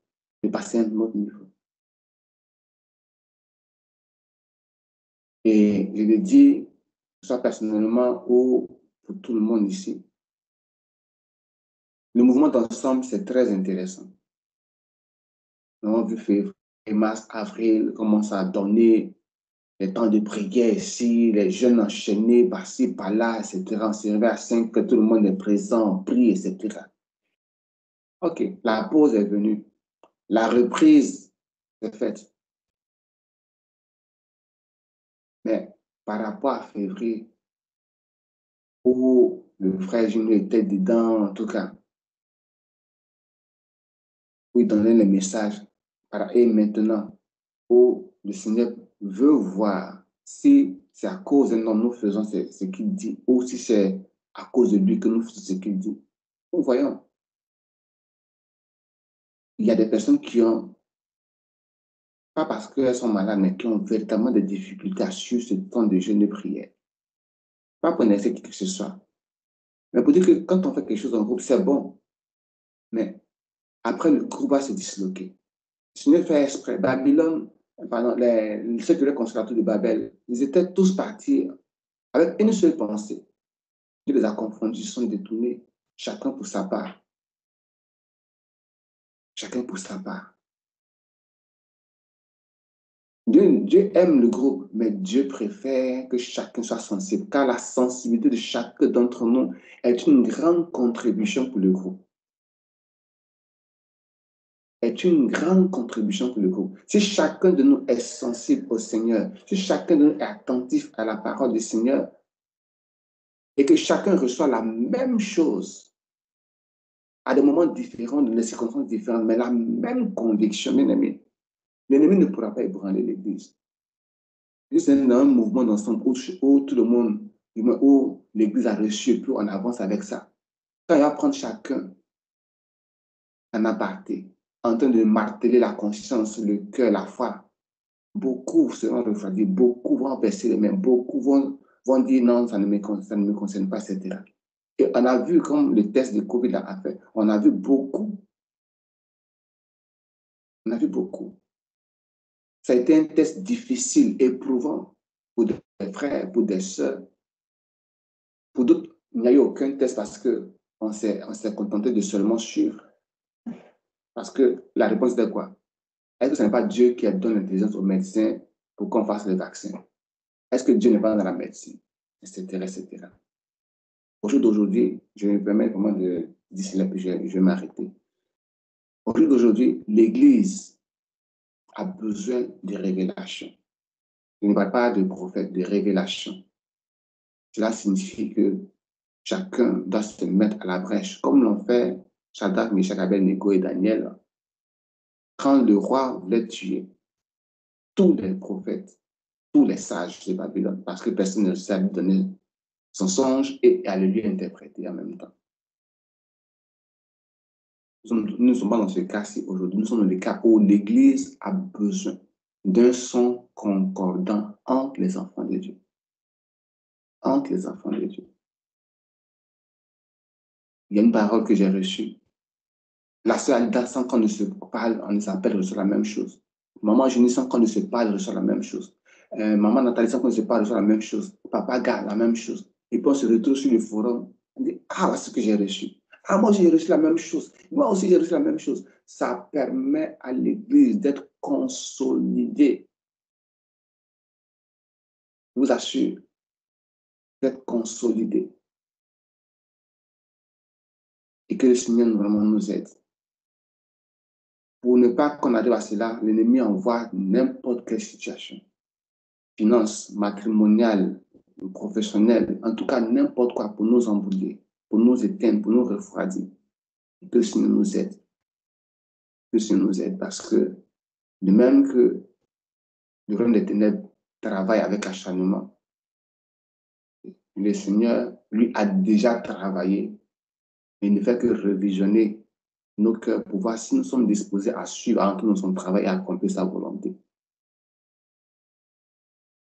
de passer à un autre niveau. Et je le dis, soit personnellement ou pour tout le monde ici, le mouvement d'ensemble, c'est très intéressant. Nous avons vu février, mars, avril, commence à donner les temps de prière ici, les jeunes enchaînés par-ci, par-là, etc. On se réveille à 5, que tout le monde est présent, on prie, etc. OK, la pause est venue. La reprise est faite. Mais par rapport à février, où le frère Junior était dedans, en tout cas, où il donnait les messages. Et maintenant, où le Seigneur veut voir si c'est à cause d'un homme nous faisons ce qu'il dit, ou si c'est à cause de lui que nous faisons ce qu'il dit. Nous voyons, il y a des personnes qui ont, pas parce qu'elles sont malades, mais qui ont véritablement des difficultés à suivre ce temps de jeûne et de prière. Pas pour essayer qui que ce soit, mais pour dire que quand on fait quelque chose en groupe, c'est bon. Mais après, le groupe va se disloquer. Ce n'est fait exprès. Babylone, pardon, ceux qui étaient conservateurs de Babel, ils étaient tous partis avec une seule pensée. Dieu les a confondus, ils sont détournés, chacun pour sa part. Chacun pour sa part. Dieu aime le groupe, mais Dieu préfère que chacun soit sensible, car la sensibilité de chacun d'entre nous est une grande contribution pour le groupe. Est une grande contribution pour le groupe. Si chacun de nous est sensible au Seigneur, si chacun de nous est attentif à la parole du Seigneur, et que chacun reçoit la même chose, à des moments différents, dans des circonstances différentes, mais la même conviction, bien aimé, l'ennemi ne pourra pas ébranler l'Église. C'est dans un mouvement d'ensemble où tout le monde, où l'Église a reçu, et puis on avance avec ça. Quand il va prendre chacun en aparté, en train de marteler la conscience, le cœur, la foi, beaucoup seront refroidis, beaucoup vont baisser les mains, beaucoup vont dire non, ça ne me concerne pas, etc. Et on a vu comme le test de Covid a fait, on a vu beaucoup. On a vu beaucoup. Ça a été un test difficile, éprouvant pour des frères, pour des sœurs. Pour d'autres, il n'y a eu aucun test parce qu'on s'est contenté de seulement suivre. Parce que la réponse était quoi? Est-ce que ce n'est pas Dieu qui donne l'intelligence aux médecins pour qu'on fasse les vaccins? Est-ce que Dieu n'est pas dans la médecine? Etc. etc. Au jour d'aujourd'hui, je me permets vraiment d'ici là, puis je vais m'arrêter. Au jour d'aujourd'hui, l'Église a besoin de révélation. Je ne parle pas de prophète, de révélation. Cela signifie que chacun doit se mettre à la brèche, comme l'ont fait Shadrach, Meshach, Abednego et Daniel. Quand le roi voulait tuer tous les prophètes, tous les sages de Babylone, parce que personne ne savait donner son songe et à le lui interpréter en même temps. Nous ne sommes pas dans ce cas-ci aujourd'hui. Nous sommes dans le cas où l'Église a besoin d'un son concordant entre les enfants de Dieu. Entre les enfants de Dieu. Il y a une parole que j'ai reçue. La sœur Alida, sans qu'on ne se parle, on s'appelle, reçoit la même chose. Maman Jenny, sans qu'on ne se parle, reçoit la même chose. Maman Nathalie, sans qu'on ne se parle, reçoit la même chose. Papa Gars, la même chose. Et puis on se retrouve sur le forum. On dit, ah, voilà ce que j'ai reçu. Ah, moi j'ai reçu la même chose. Moi aussi j'ai reçu la même chose. Ça permet à l'Église d'être consolidée. Je vous assure, d'être consolidée. Et que le Seigneur vraiment nous aide. Pour ne pas qu'on arrive à cela, l'ennemi envoie n'importe quelle situation. Finance, matrimoniale, professionnelle, en tout cas n'importe quoi pour nous embrouiller, pour nous éteindre, pour nous refroidir. Et que le Seigneur nous aide. Que le Seigneur nous aide parce que de même que le royaume des ténèbres travaille avec acharnement, le Seigneur, lui, a déjà travaillé. Il ne fait que revisionner nos cœurs pour voir si nous sommes disposés à suivre, à entrer dans son travail et à accomplir sa volonté.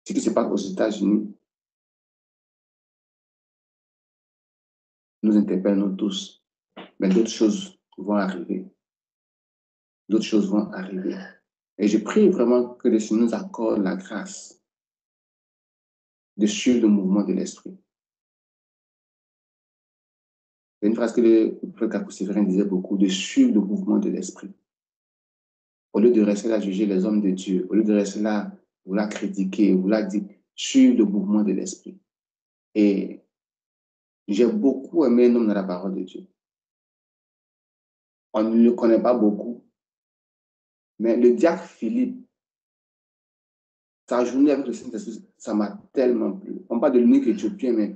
Ce qui se passe aux États-Unis nous interpelle nous tous, mais d'autres choses vont arriver. D'autres choses vont arriver. Et je prie vraiment que le Seigneur nous accorde la grâce de suivre le mouvement de l'Esprit. C'est une phrase que le prophète Capoussiverin disait beaucoup, de suivre le mouvement de l'Esprit. Au lieu de rester là à juger les hommes de Dieu, au lieu de rester là, vouloir critiquer, vouloir dire, suivre le mouvement de l'Esprit. Et j'ai beaucoup aimé un homme dans la parole de Dieu. On ne le connaît pas beaucoup, mais le diacre Philippe, sa journée avec le Saint-Esprit, ça m'a tellement plu. On parle de l'unique éthiopien, mais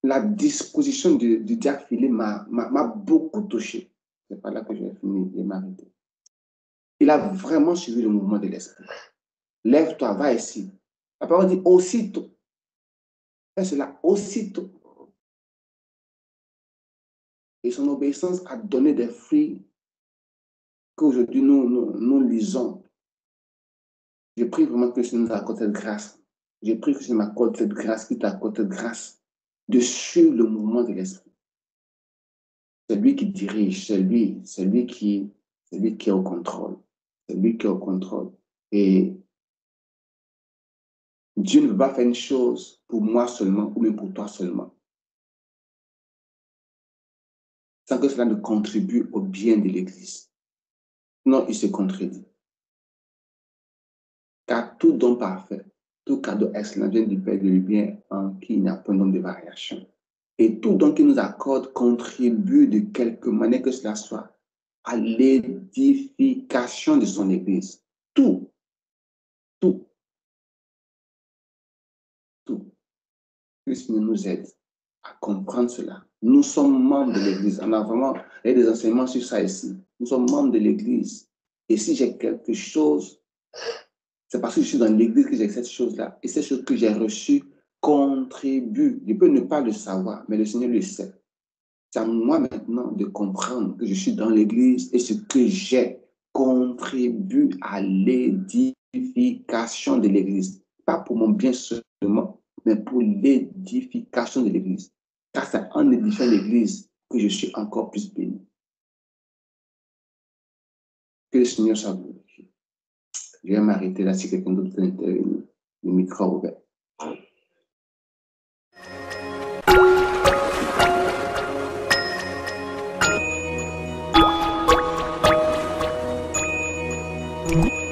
la disposition du diacre Philippe m'a beaucoup touché. c'est pas là que je vais finir, je vais m'arrêter. Il a vraiment suivi le mouvement de l'esprit. Lève-toi, va ici. La parole dit aussitôt. Fais cela aussitôt. Et son obéissance a donné des fruits qu'aujourd'hui nous lisons. Je prie vraiment que Seigneur nous accorde cette grâce. Je prie que Seigneur m'accorde cette grâce, qu'il t'accorde cette grâce de suivre le mouvement de l'esprit. C'est lui qui dirige, c'est lui qui est au contrôle. C'est lui qui est au contrôle. Et Dieu ne veut pas faire une chose pour moi seulement ou même pour toi seulement, sans que cela ne contribue au bien de l'Église. Non, il se contredit. Car tout don parfait, tout cadeau excellent vient du Père du bien en qui il n'y a point nombre de variations. Et tout don qu'il nous accorde contribue de quelque manière que cela soit à l'édification de son Église. Tout. Que le Seigneur nous aide à comprendre cela. Nous sommes membres de l'Église. On a vraiment des enseignements sur ça ici. Nous sommes membres de l'Église. Et si j'ai quelque chose, c'est parce que je suis dans l'Église que j'ai cette chose-là. Et cette chose que j'ai reçue contribue. Je peux ne pas le savoir, mais le Seigneur le sait. C'est à moi maintenant de comprendre que je suis dans l'Église et ce que j'ai contribue à l'édification de l'Église. Pas pour mon bien seulement, mais pour l'édification de l'Église. Car c'est en édifiant l'Église que je suis encore plus béni. Que le Seigneur soit glorifié. Je vais m'arrêter là si quelqu'un d'autre veut intervenir. Le micro ouvert. Mm-hmm.